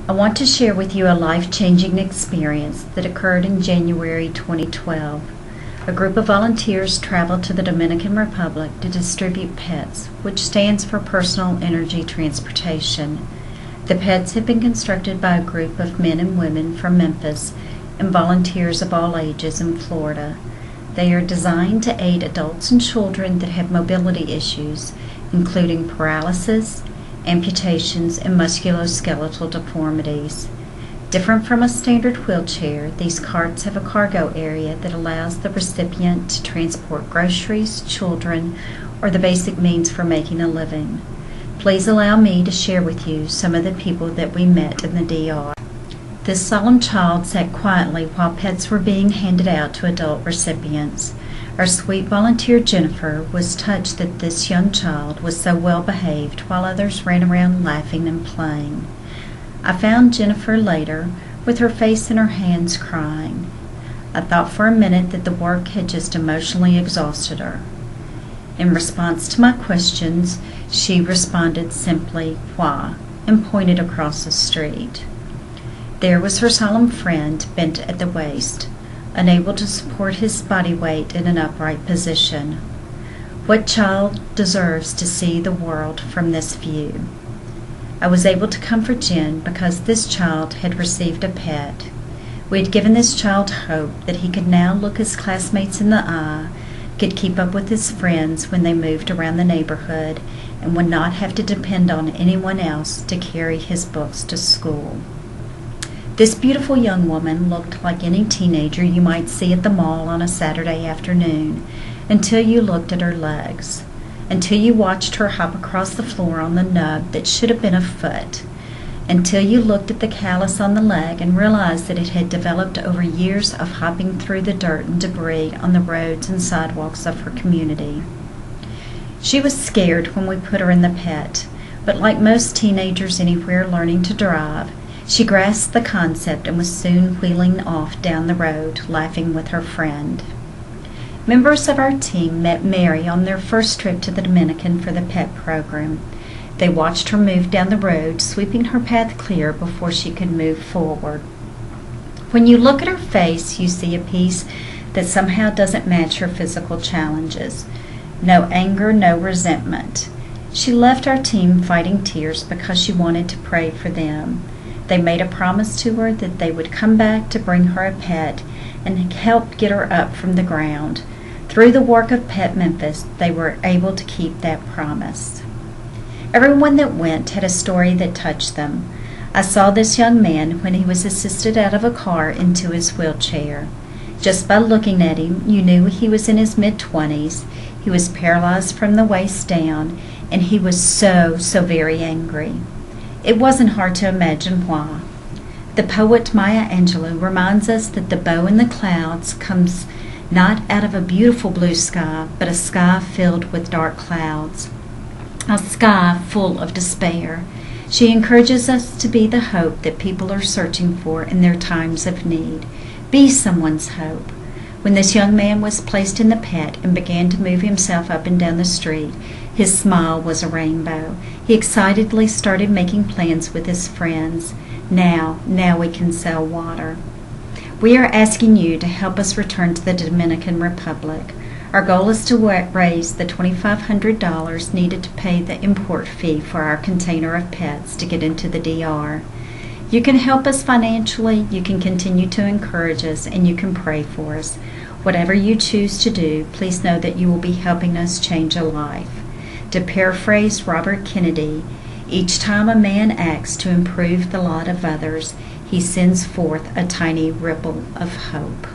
I want to share with you a life-changing experience that occurred in January 2012. A group of volunteers traveled to the Dominican Republic to distribute PETs, which stands for Personal Energy Transportation. The PETs have been constructed by a group of men and women from Memphis and volunteers of all ages in Florida. They are designed to aid adults and children that have mobility issues, including paralysis, amputations, and musculoskeletal deformities. Different from a standard wheelchair, these carts have a cargo area that allows the recipient to transport groceries, children, or the basic means for making a living. Please allow me to share with you some of the people that we met in the DR. This solemn child sat quietly while pets were being handed out to adult recipients. Our sweet volunteer Jennifer was touched that this young child was so well behaved while others ran around laughing and playing. I found Jennifer later with her face in her hands crying. I thought for a minute that the work had just emotionally exhausted her. In response to my questions, she responded simply, "Why?" and pointed across the street. There was her solemn friend bent at the waist, unable to support his body weight in an upright position. What child deserves to see the world from this view? I was able to comfort Jen because this child had received a pet. We had given this child hope that he could now look his classmates in the eye, could keep up with his friends when they moved around the neighborhood, and would not have to depend on anyone else to carry his books to school. This beautiful young woman looked like any teenager you might see at the mall on a Saturday afternoon, until you looked at her legs, until you watched her hop across the floor on the nub that should have been a foot, until you looked at the callus on the leg and realized that it had developed over years of hopping through the dirt and debris on the roads and sidewalks of her community. She was scared when we put her in the pet, but like most teenagers anywhere learning to drive, she grasped the concept and was soon wheeling off down the road, laughing with her friend. Members of our team met Mary on their first trip to the Dominican for the PET program. They watched her move down the road, sweeping her path clear before she could move forward. When you look at her face, you see a piece that somehow doesn't match her physical challenges. No anger, no resentment. She left our team fighting tears because she wanted to pray for them. They made a promise to her that they would come back to bring her a pet and help get her up from the ground. Through the work of PET Memphis, they were able to keep that promise. Everyone that went had a story that touched them. I saw this young man when he was assisted out of a car into his wheelchair. Just by looking at him, you knew he was in his mid-20s. He was paralyzed from the waist down, and he was so very angry. It wasn't hard to imagine why. The poet Maya Angelou reminds us that the bow in the clouds comes not out of a beautiful blue sky, but a sky filled with dark clouds, a sky full of despair. She encourages us to be the hope that people are searching for in their times of need. Be someone's hope. When this young man was placed in the pet and began to move himself up and down the street, his smile was a rainbow. He excitedly started making plans with his friends. Now we can sell water. We are asking you to help us return to the Dominican Republic. Our goal is to raise the $2,500 needed to pay the import fee for our container of pets to get into the DR. You can help us financially, you can continue to encourage us, and you can pray for us. Whatever you choose to do, please know that you will be helping us change a life. To paraphrase Robert Kennedy, each time a man acts to improve the lot of others, he sends forth a tiny ripple of hope.